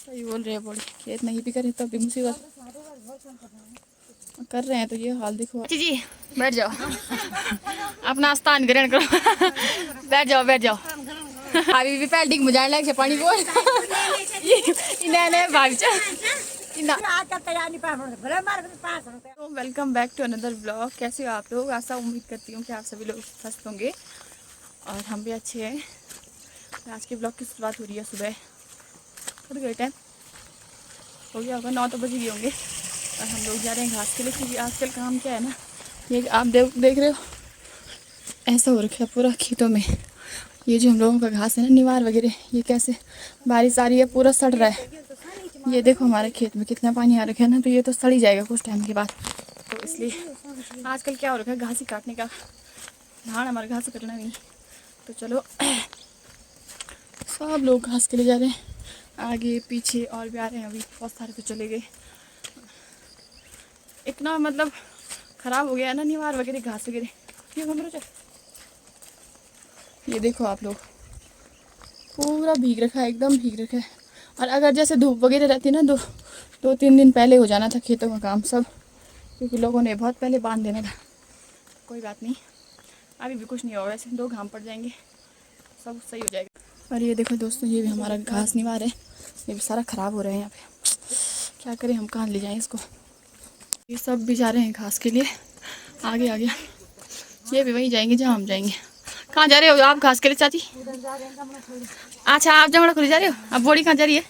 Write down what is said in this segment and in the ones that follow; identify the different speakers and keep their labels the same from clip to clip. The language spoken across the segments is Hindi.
Speaker 1: सही बोल रहे हैं, बड़ी खेत नहीं भी करें तो भी मुसीबत कर रहे हैं। तो ये हाल देखो जी, बैठ जाओ अपना स्थान ग्रहण करो बैठ जाओ बैठ जाओ। अभी भी पेल्टिंग मुझे लगे पानी बोल भाभी तो welcome back to another blog. कैसे हो आप लोग? ऐसा उम्मीद करती हूँ कि आप सभी लोग स्वस्थ होंगे और हम भी अच्छे हैं। आज के ब्लॉग की शुरुआत हो रही है सुबह, थोड़ी गए टाइम हो गया होगा, 9 तो बज गए होंगे और हम लोग जा रहे हैं घास के लिए। क्योंकि आजकल काम क्या है ना, ये आप देख रहे हो ऐसा हो रखा है पूरा खेतों में। ये जो हम लोगों का घास है ना, निवार वगैरह, ये कैसे बारिश आ रही है पूरा सड़ रहा है। ये देखो हमारे खेत में कितना पानी आ रखा है ना, तो ये तो सड़ ही जाएगा कुछ टाइम के बाद। तो इसलिए आजकल क्या हो रखा है, घास ही काटने का धान, हमारे घास कटना नहीं। तो चलो सब लोग घास के लिए जा रहे हैं, आगे पीछे और भी आ रहे हैं। अभी बहुत सारे तो चले गए। इतना मतलब ख़राब हो गया है ना निवार वगैरह, घास वगैरह। ये देखो आप लोग, पूरा भीग रखा है, एकदम भीग रखा है। और अगर जैसे धूप वगैरह रहती ना, 2-3 दिन पहले हो जाना था खेतों का काम सब, क्योंकि लोगों ने बहुत पहले बांध देना था। कोई बात नहीं, अभी भी कुछ नहीं होगा, वैसे 2 घाम पड़ जाएंगे, सब सही हो जाएगा। और ये देखो दोस्तों, ये भी हमारा घास निवार है, ये भी सारा ख़राब हो रहा है यहाँ पे। क्या करें, हम कहाँ ले जाएँ इसको। ये सब भी जा रहे हैं घास के लिए आगे आगे। ये भी वहीं जाएंगे जहाँ हम जाएंगे। कहाँ जा रहे हो आप घास के लिए चाची? अच्छा, आप जमड़ा खुली जा रहे हो। अब बोड़ी कहाँ जा रही है?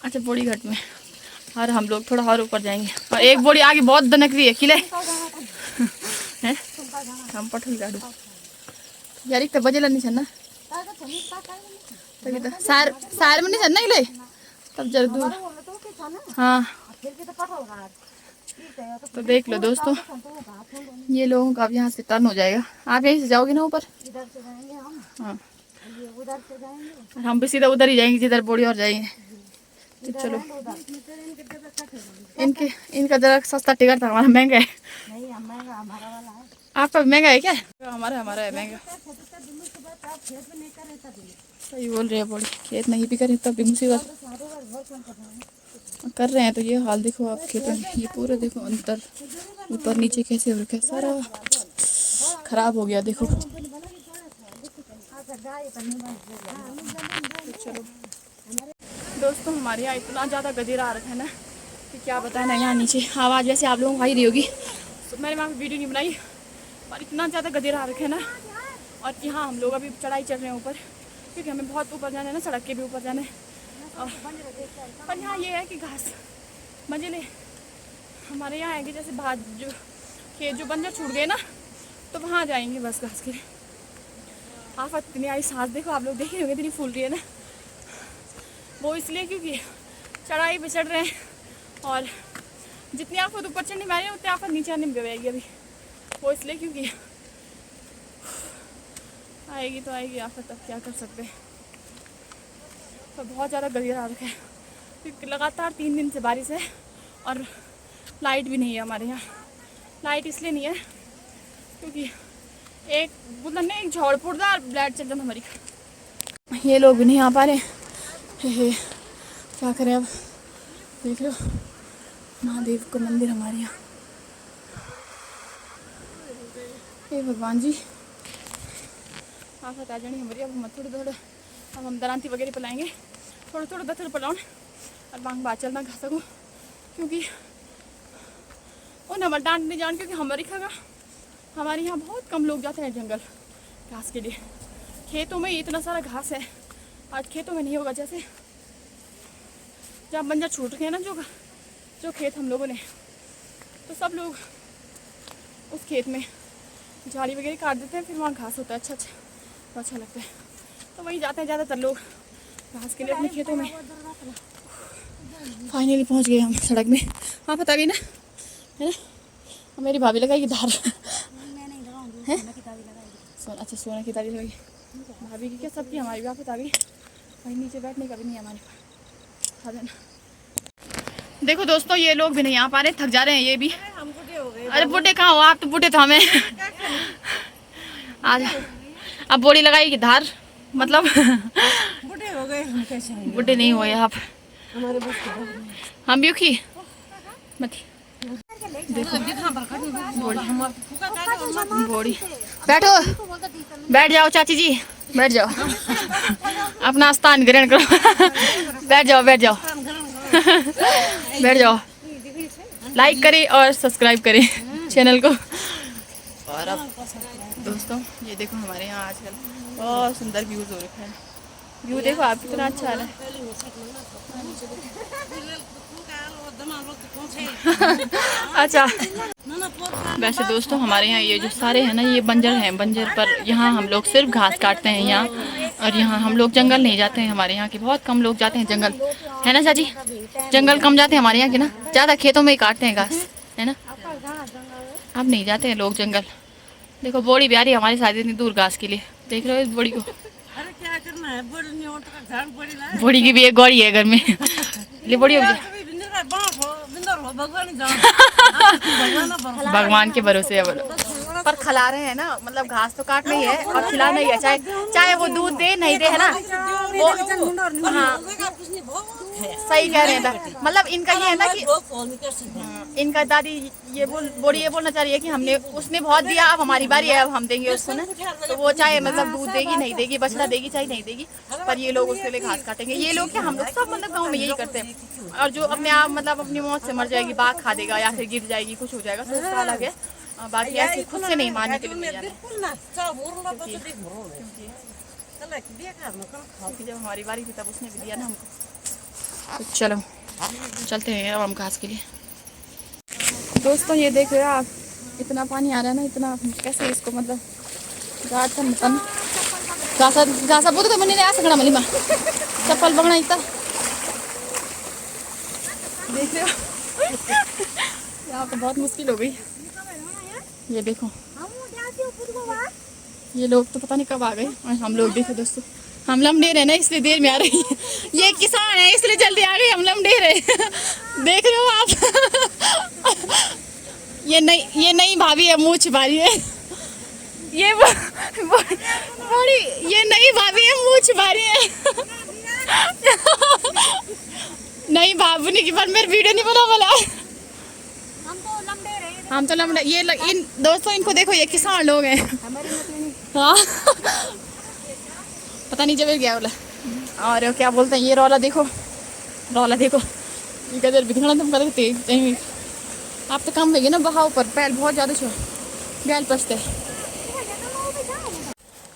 Speaker 1: अच्छा, बोड़ी घाट में। और हम लोग थोड़ा और ऊपर जाएंगे। और एक बोड़ी आगे बहुत दनक रही है, किले हैं हम पठल गाड़ू यार, एक तो बजे नहीं छना तभी तो सार में नहीं छना किले तब जर दूर। हाँ तो देख लो दोस्तों, ये लोगों का अब यहाँ से टर्न हो जाएगा। आप यहीं से जाओगे ना ऊपर? हाँ, और हम भी सीधा उधर ही जाएंगे जिधर बोड़ी और जाएंगे। तो चलो, इनका जरा सस्ता टिकट था, हमारा महंगा है। आपका महंगा है क्या? हमारा है महंगा। सही बोल रहे हैं, बड़ी खेत नहीं भी करें तब भी मुसीबत कर रहे हैं। तो ये हाल देखो आप खेतों में, ये पूरा देखो अंदर ऊपर नीचे कैसे हो रखा है, सारा खराब हो गया देखो। चलो दोस्तों, हमारे यहाँ इतना ज़्यादा गदेरा आ रखा है ना कि क्या बताएं ना। यहाँ नीचे आवाज़ वैसे आप लोगों को आई रही होगी, तो मैंने वहाँ वीडियो नहीं बनाई, पर इतना ज़्यादा गदेरा आ रखा है ना। और यहाँ हम लोग अभी चढ़ाई चढ़ रहे हैं ऊपर, क्योंकि हमें बहुत ऊपर जाना है ना, सड़क के भी ऊपर जाना है। पर यहाँ ये है कि घास मंजिले हमारे यहाँ आएंगे, जैसे भात जो खेत जो बंजर छूट गए ना, तो वहाँ जाएंगे बस घास के लिए। आफत इतनी आई, सांस देखो आप लोग देख रहे होंगे इतनी फूल रही है ना। वो इसलिए क्योंकि चढ़ाई पे चढ़ रहे हैं, और जितनी आफत ऊपर चढ़ने में आ रही है उतनी आफत नीचे आने में गएगी अभी। वो इसलिए क्योंकि आएगी तो आएगी आफत, अब क्या कर सकते हैं। तो बहुत ज़्यादा गदेरा आ रखा है, क्योंकि लगातार 3 दिन से बारिश है और लाइट भी नहीं है हमारे यहाँ। लाइट इसलिए नहीं है क्योंकि एक बुलंद एक झोड़पुरदार लाइट चल जाता हमारी। ये लोग भी नहीं आ पा रहे, क्या करें अब। देख लो महादेव का मंदिर हमारे यहाँ। हे भगवान जी, आफत आ जानी हमारी। अब हम थोड़े अब हम दरांती वगैरह पलाएंगे, थोड़ा दथर पलाऊँ और बांग बात चलना खा सकूँ, क्योंकि उन हमारे डांट नहीं जान, क्योंकि हमारे यहाँ बहुत कम लोग जाते हैं जंगल घास के लिए। खेतों में इतना सारा घास है, आज खेतों में नहीं होगा। जैसे जब बंजर छूट गए ना जो खेत हम लोगों ने, तो सब लोग उस खेत में झाड़ी वगैरह काट देते हैं, फिर वहाँ घास होता है अच्छा लगता है, तो वहीं जाते हैं ज़्यादातर लोग घास के लिए अपने खेतों में। फाइनली पहुँच गए हम सड़क में। हाँ पता गई ना, है ना। मेरी भाभी लगाएगी धार है। अच्छा, सोने की तारीफ लगी भाभी की, क्या सबकी हमारी वापस आ गई। वहीं नीचे बैठने का भी नहीं हमारे पास, खा देना। देखो दोस्तों, ये लोग भी नहीं आ पा रहे, थक जा रहे हैं ये भी। अरे बूढ़े कहाँ हो आप? तो बूढ़े तो हमें आज अब बोड़ी लगाएगी धार, मतलब
Speaker 2: गए हम कैसे आएंगे?
Speaker 1: बुढ़े नहीं हुए आप।
Speaker 2: हमारे बस की बात नहीं।
Speaker 1: हम भी की मत बॉडी। बैठो, बैठ जाओ चाची जी, बैठ जाओ, अपना स्थान ग्रहण करो। बैठ जाओ, बैठ जाओ, बैठ जाओ। लाइक करें और सब्सक्राइब करें चैनल को। और अब दोस्तों ये देखो हमारे यहाँ आजकल बहुत सुंदर व्यूज़ हो रखा है। व्यू देखो आप कितना अच्छा आ रहा है। अच्छा, वैसे दोस्तों हमारे यहाँ ये जो सारे हैं ना ये बंजर हैं, बंजर पर यहाँ हम लोग सिर्फ घास काटते हैं यहाँ। और यहाँ हम लोग जंगल नहीं जाते हैं, हमारे यहाँ के बहुत कम लोग जाते हैं जंगल, है ना चाची? जंगल कम जाते हैं हमारे यहाँ के ना, ज़्यादा खेतों में ही काटते हैं घास, है ना? अब नहीं जाते हैं लोग जंगल। देखो बोड़ी भी आ रही है हमारी शादी इतनी दूर घास के लिए, देख रहे हो इस बोड़ी को?
Speaker 2: अरे क्या करना है, बोड़ी नहीं और तो झाड़ बोड़ी लाए।
Speaker 1: बोड़ी की भी एक गौड़ी है घर में। ले बोड़ी हो गई। भगवान के भरोसे है बोलो। पर खिला रहे हैं ना, मतलब घास तो काट नहीं है और खिला नहीं है, चाहे चाहे वो दूध दे नहीं दे, है ना? वो हाँ सही कह रहे हैं। मतलब इनका ये है ना कि इनका दादी ये बोड़ी ये बोलना चाह रही है कि हमने उसने बहुत दिया, अब हमारी बारी है, अब हम देंगे उसको ना। तो वो चाहे मतलब दूध देगी नहीं देगी, बछड़ा देगी चाहे नहीं देगी, पर ये लोग उसके लिए घास काटेंगे। ये लोग क्या, हम लोग सब मतलब गाँव में यही करते हैं। और जो अपने आप मतलब अपनी मौत से मर जाएगी, बाघ खा देगा या फिर गिर जाएगी, कुछ हो जाएगा तो उसका अलग है। बाकी ऐसे खुद से नहीं मारने के लिए क्योंकि जब हमारी बारी थी तब उसने भी दिया ना हमको। तो चलो चलते हैं अब हम घास के लिए। दोस्तों ये देख रहे हो आप, इतना पानी आ रहा है ना, इतना कैसे इसको मतलब गाड़ था मत घासा घासा बोलते तो मैंने आ सकना मनी माँ चप्पल बगना इतना देख रहे हो। यहाँ तो बहुत मुश्किल हो गई। ये देखो ये लोग तो पता नहीं कब आ गए और हम लोग देखो दोस्तों, हम लम्बे रहे ना इसलिए देर में आ रही है। ये किसान है इसलिए जल्दी आ गई, हम लम्बे रहे। देख रहे हो आप? ये नई भाभी है, मुँह छिपा रही है। ये बड़ी ये नई भाभी है, मुँह छिपा रही है। नहीं भाभी की पर मेरे वीडियो नहीं बना वाला। हम तो लम्बे ये इन दोस्तों इनको देखो, ये किसान लोग हैं। हाँ पता नहीं जब गया बोला। और क्या बोलते हैं ये रौला देखो, रौला देखो ये कदर बिखना तुम कदर तेज आप तो कम होगी ना बहाव पर, पैल बहुत ज़्यादा छो गैल पसते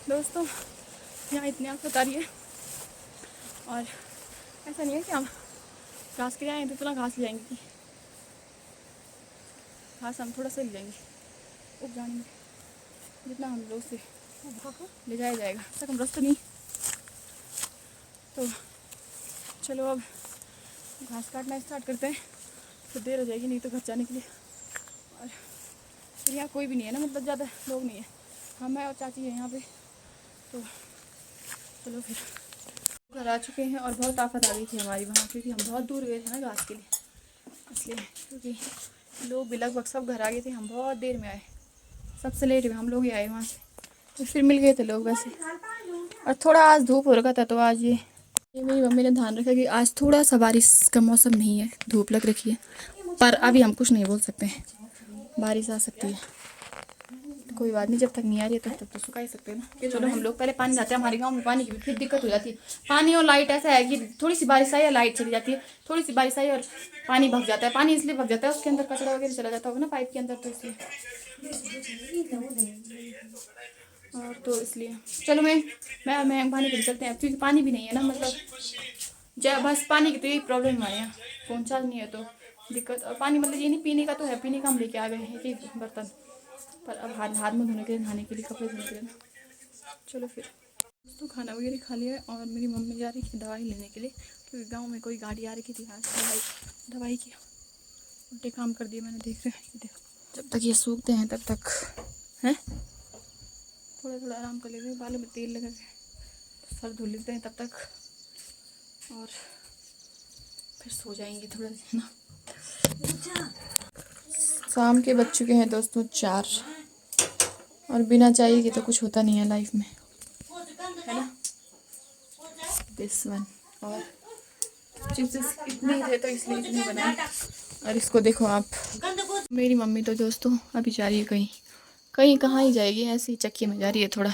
Speaker 1: दोस्तों। यहाँ इतनी आँख बता रही है और ऐसा नहीं है कि हम घास के लिए आए तो इतना घास ले जाएंगे कि घास हम थोड़ा सा ले जाएंगे उग जाने में, जितना हम लोग से ले जाया जाएगा तक हम रास्ता नहीं। तो चलो अब घास काटना स्टार्ट करते हैं, तो देर हो जाएगी नहीं तो घर जाने के लिए। और फिर यहाँ कोई भी नहीं है ना, मतलब ज़्यादा लोग नहीं है, हम हैं और चाची है यहाँ पे। तो चलो फिर घर आ चुके हैं और बहुत आफत आ गई थी हमारी वहाँ, क्योंकि हम बहुत दूर गए थे ना घास के लिए, इसलिए क्योंकि लोग भी लगभग सब घर आ गए थे, हम बहुत देर में आए, सबसे लेट में हम लोग ही आए वहाँ से। तो फिर मिल गए थे लोग वैसे। और थोड़ा आज धूप हो रखा था तो आज ये मेरी मम्मी ने ध्यान रखा कि आज थोड़ा सा बारिश का मौसम नहीं है, धूप लग रखी है, पर अभी हम कुछ नहीं बोल सकते हैं, बारिश आ सकती है। तो कोई बात नहीं, जब तक नहीं आ रही है तब तो सुखा ही सकते हैं ना। चलो हम लोग पहले पानी जाते हैं, हमारे गांव में पानी की भी फिर दिक्कत हो जाती है। पानी और लाइट ऐसा है कि थोड़ी सी बारिश आई या लाइट चली जाती है, थोड़ी सी बारिश आई और पानी भग जाता है। पानी इसलिए भग जाता है उसके अंदर कचरा वगैरह चला जाता होगा ना पाइप के अंदर, तो इसलिए और तो इसलिए चलो मैं पानी के लिए चलते हैं, क्योंकि पानी भी नहीं है ना, मतलब जब बस पानी की तो यही प्रॉब्लम हमारे यहाँ, फ़ोन चार्ज नहीं है तो दिक्कत। और पानी मतलब ये नहीं पीने का तो है, पीने का हम लेके आ गए हैं एक बर्तन, पर अब हाथ में धोने के लिए, नहाने के लिए, कपड़े धोने के लिए ना। चलो फिर तो खाना वगैरह खा लिया और मेरी मम्मी जा रही थी दवाई लेने के लिए, क्योंकि गाँव में कोई गाड़ी आ रही थी आज दवाई की। उल्टे काम कर दिए मैंने, देख रहे हैं देखो। जब तक ये सूखते हैं तब तक हैं थोड़ा थोड़ा आराम कर लेते हैं, बालों में तेल लगा के सर धुल लेते हैं तब तक, और फिर सो जाएंगे थोड़ा देर ना। शाम के बज चुके हैं दोस्तों 4, और बिना चाय के तो कुछ होता नहीं है लाइफ में, है ना। This one. और चिप्स इतने थे तो इसलिए इतने बनाए। और इसको देखो आप, मेरी मम्मी तो दोस्तों अभी जा रही है कहीं, कहीं कहाँ ही जाएगी, ऐसे ही चक्की में जा रही है थोड़ा,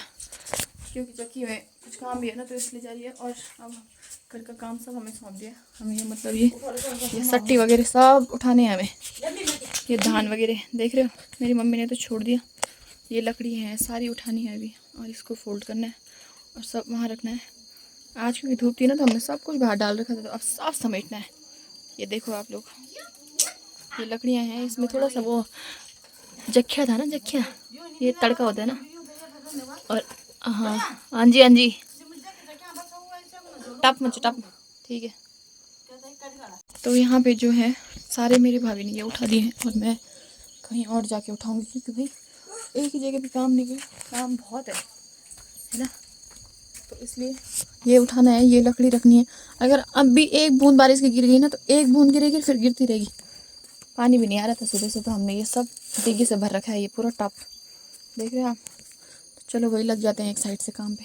Speaker 1: क्योंकि चक्की में कुछ काम भी है ना तो इसलिए जा रही है। और अब घर का काम सब हमें सौंप दिया, हमें ये मतलब ये सट्टी वगैरह सब उठाने हैं हमें, ये धान वगैरह देख रहे हो मेरी मम्मी ने तो छोड़ दिया। ये लकड़ी है सारी उठानी है अभी, और इसको फोल्ड करना है और सब वहाँ रखना है। आज क्योंकि धूप थी ना तो हमने सब कुछ बाहर डाल रखा था, तो अब साफ समेटना है। ये देखो आप लोग, ये लकड़ियाँ हैं, इसमें थोड़ा सा वो जख्या था ना, जख्या ये तड़का होता है ना। और हाँ हाँ जी, हाँ जी, टप मच टप, ठीक है। तो यहाँ पे जो है सारे मेरे भाभी ने ये उठा दिए हैं, और मैं कहीं और जाके उठाऊंगी, क्योंकि भाई एक ही जगह पे काम नहीं किया, काम बहुत है ना। तो इसलिए ये उठाना है, ये लकड़ी रखनी है। अगर अब भी एक बूंद बारिश की गिर गई ना तो एक बूंद गिरेगी फिर गिरती रहेगी। पानी भी नहीं आ रहा था सुबह से, तो हमने ये सब डिग्गी से भर रखा है, ये पूरा टप देख रहे हैं आप। तो चलो वही लग जाते हैं एक साइड से काम पे।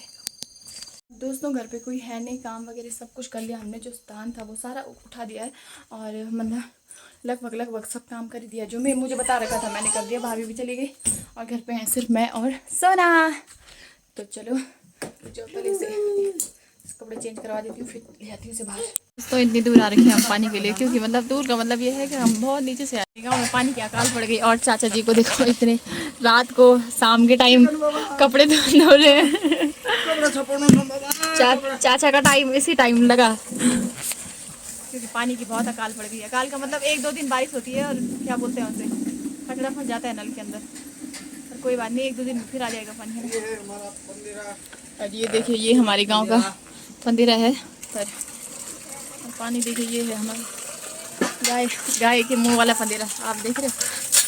Speaker 1: दोस्तों घर पे कोई है नहीं, काम वगैरह सब कुछ कर लिया हमने, जो स्थान था वो सारा उठा दिया है, और मतलब लगभग सब काम कर दिया जो मैं मुझे बता रखा था मैंने कर दिया। भाभी भी चली गई और घर पे हैं सिर्फ मैं और सोना। तो चलो जो पहले से कपड़े चेंज करवा देती हूँ, फिर ले आती हूँ इसे बाहर। तो इतनी दूर आ रखे हैं हम पानी के लिए, क्योंकि मतलब दूर का मतलब ये है कि हम बहुत नीचे से आए, गाँव में पानी की अकाल पड़ गई। और चाचा जी को देखो, इतने रात को शाम के टाइम कपड़े धो रहे हैं। चाचा का टाइम इसी टाइम लगा, क्योंकि पानी की बहुत अकाल पड़ गई। अकाल का मतलब 1-2 दिन बारिश होती है और क्या बोलते हैं उसे, कचरा फंस जाता है नल के अंदर। और कोई बात नहीं, 1-2 दिन फिर आ जाएगा पानी। और ये देखिए ये हमारे गांव का पंदिरा है, पर पानी देखिए ये है हमारा गाय के मुंह वाला पंदिरा, आप देख रहे हो।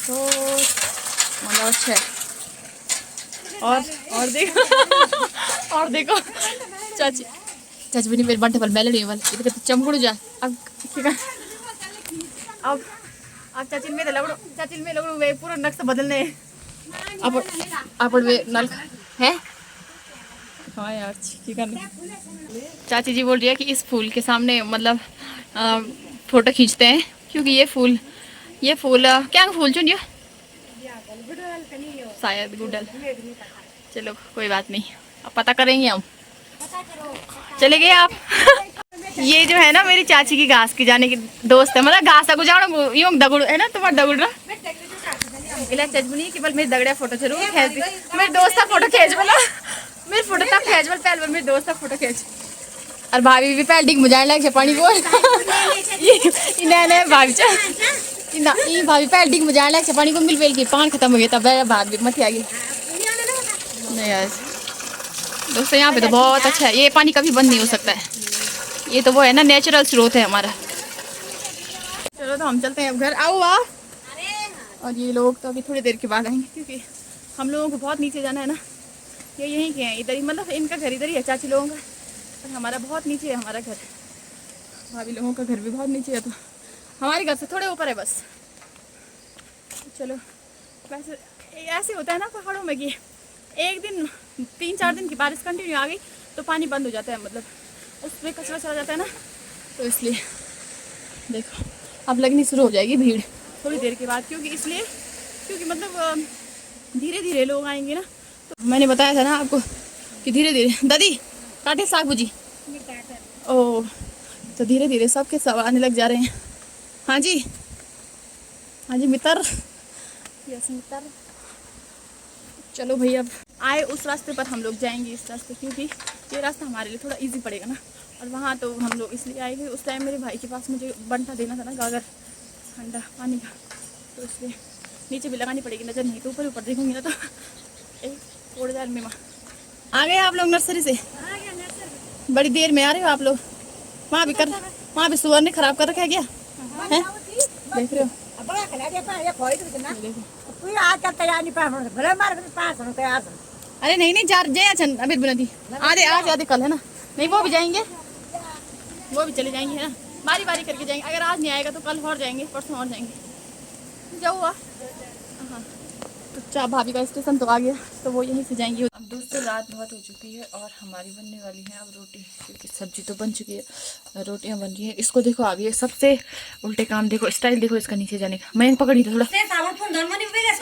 Speaker 1: तो मतलब अच्छा है। और देखो और देखो चाची चाची भी मेरे बंटे पर बैलड़ी वाल इधर चमकुड़ जा। अब ठीक है, अब चाची में लगड़ो वे पूरा नक्शा बदलने। अब वे नल है। हाँ यार ठीक है। चाची जी बोल रही है कि इस फूल के सामने मतलब फोटो खींचते हैं, क्योंकि ये फूल क्या फूल चुनियो शायद गुडल। चलो कोई बात नहीं, अब पता करेंगे हम। चले गए आप। ये जो है ना मेरी चाची की घास की जाने की दोस्त है, मतलब घास को जानो यूं दगुड़ है ना, तुम्हारा दगुड़ ना इला चजबनी कि बल मेरी दगड़िया फोटो जरूर खींच दी। मेरे दोस्त का फोटो खींच बोला, मेरे फोटो तक खींच बोल पहले मेरे दोस्त का फोटो खींच। और भाभी भी पहले डिग मुझाने लग पानी को इन्हें भाभी ना ये भाभी पहले डिग मुझाने लग पानी को मिल बेल की पान खत्म हो गया तब भात भी मत आ गई। नहीं यार दोस्तों यहाँ पे तो बहुत अच्छा है, ये पानी कभी बंद नहीं हो सकता है, ये तो वो है ना नेचुरल स्रोत है हमारा। चलो तो हम चलते हैं अब घर। आओ आओ। और ये लोग तो अभी थोड़ी देर के बाद आएंगे, क्योंकि हम लोगों को बहुत नीचे जाना है ना। ये यहीं के हैं, इधर ही, मतलब इनका घर इधर ही है चाची लोगों का, और हमारा बहुत नीचे है हमारा घर। भाभी लोगों का घर भी बहुत नीचे है, तो हमारे घर से थोड़े ऊपर है बस। चलो वैसे ऐसे होता है ना पहाड़ों में कि एक दिन 3-4 दिन की बारिश कंटिन्यू आ गई तो पानी बंद हो जाता है, मतलब उसमें कचरा चला जाता है ना, तो इसलिए देखो अब लगनी शुरू हो जाएगी भीड़ थोड़ी देर के बाद, क्योंकि मतलब धीरे धीरे लोग आएंगे ना। तो मैंने बताया था ना आपको कि धीरे धीरे दादी काटे साग भुजी, ओह तो धीरे धीरे सबके सब आने लग जा रहे हैं। हाँ जी मित्र, यस मित्र। चलो भाई अब आए उस रास्ते पर हम लोग जाएंगे इस रास्ते, क्योंकि ये रास्ता हमारे लिए थोड़ा इजी पड़ेगा ना। और वहाँ तो हम लोग इसलिए आएंगे, उस टाइम मेरे भाई के पास मुझे बंटा देना था ना गागर ठंडा पानी का, तो इसलिए नीचे भी लगानी पड़ेगी नज़र, नहीं तो ऊपर देखूंगी ना तो एक उड़ जाए में। आ गए आप लोग नर्सरी से? बड़ी देर में आ रहे हो आप लोग? वहाँ भी सुअर ने खराब कर रखा है क्या है? देख रहे हो? अरे नहीं जा अभी बुलंदी आधे कल है ना, नहीं वो भी जाएंगे, वो भी चले जाएंगे है ना, बारी बारी करके जाएंगे। अगर आज नहीं आएगा तो कल और जाएंगे, परसों और जाएंगे। जाओ हुआ हाँ, तो भाभी का स्टेशन तो आ गया, तो वो यहीं से जाएंगी। दूध से रात बहुत हो चुकी है और हमारी बनने वाली है अब रोटी, क्योंकि सब्जी तो बन चुकी है, रोटियां बन रही है। इसको देखो अभी ये सबसे उल्टे काम देखो, स्टाइल देखो इसका नीचे जाने का। मैं पकड़ी थोड़ा,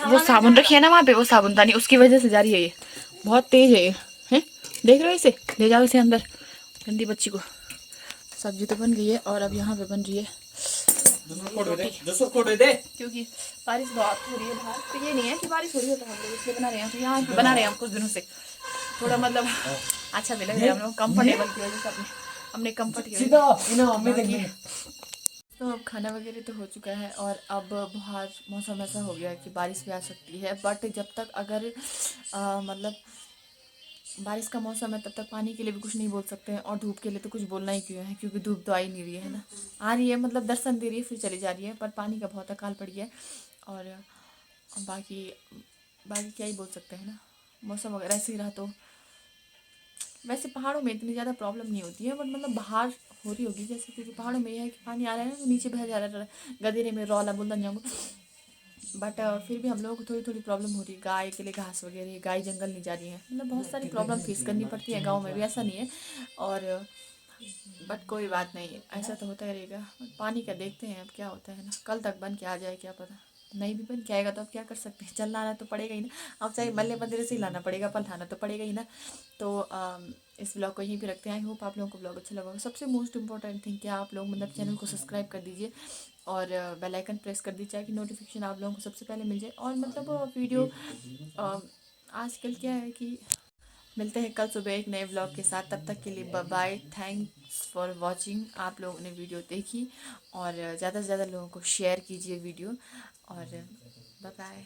Speaker 1: वो साबुन रखी है ना वहाँ पे, वो साबुनदानी, उसकी वजह से जा रही है ये, बहुत तेज है ये, हैं देख रहे हो इसे, ले जाओ इसे अंदर, गंदी बच्ची को। सब्जी तो बन गई है और अब यहाँ पे बन रही है रोटी, क्योंकि बारिश बहुत हो रही है बाहर। तो ये नहीं है कि बारिश हो रही है तो हम लोग इसलिए बना रहे हैं, तो यहाँ बना रहे हैं हम कुछ दिनों से, थोड़ा मतलब अच्छा भी लग रहा है हम लोग, कंफर्टेबल की वजह से, अपने कंफर्ट की वजह से। तो अब खाना वगैरह तो हो चुका है और अब बाहर मौसम ऐसा हो गया है कि बारिश भी आ सकती है, बट जब तक अगर मतलब बारिश का मौसम है तब तक पानी के लिए भी कुछ नहीं बोल सकते हैं, और धूप के लिए तो कुछ बोलना ही क्यों है, क्योंकि धूप तो आ ही नहीं रही है ना, आ रही है मतलब दर्शन दे रही है फिर चली जा रही है, पर पानी का बहुत अकाल पड़ गया है। और बाकी बाकी क्या ही बोल सकते हैं ना, मौसम अगर ऐसे ही रहा तो। वैसे पहाड़ों में इतनी ज़्यादा प्रॉब्लम नहीं होती है, बट मतलब बाहर हो रही होगी जैसे, क्योंकि पहाड़ों में यह है कि पानी आ रहा है ना तो नीचे बह जा रहा है, गदेरे में रौला बुलंद जाऊँगा, बट फिर भी हम लोगों को थोड़ी थोड़ी प्रॉब्लम हो रही है। गाय के लिए घास वगैरह, गाय जंगल नहीं जा रही है, मतलब बहुत सारी प्रॉब्लम फेस करनी पड़ती है, गाँव में भी ऐसा नहीं है। और बट कोई बात नहीं, ऐसा तो होता ही रहेगा। पानी का देखते हैं अब क्या होता है ना, कल तक बन के आ जाए क्या पता, नहीं भी बन के आएगा तो अब क्या कर सकते हैं, चलना आना तो पड़ेगा ही ना, अब चाहे मल्ले बंदरे से ही लाना पड़ेगा, पर लाना तो पड़ेगा ही ना। तो इस ब्लॉग को यहीं पे रखते हैं। आई होप आप लोगों को ब्लॉग अच्छा लगा होगा। सबसे मोस्ट इंपॉर्टेंट थिंग क्या, आप लोग मतलब चैनल को सब्सक्राइब कर दीजिए और बेल आइकन प्रेस कर दीजिए कि नोटिफिकेशन आप लोगों को सबसे पहले मिल जाए। और मतलब वीडियो आजकल क्या है कि मिलते हैं कल सुबह एक नए ब्लॉग के साथ, तब तक के लिए bye bye, thanks for watching. आप लोगों ने वीडियो देखी और ज़्यादा से ज़्यादा लोगों को शेयर कीजिए वीडियो, और बाय बाय।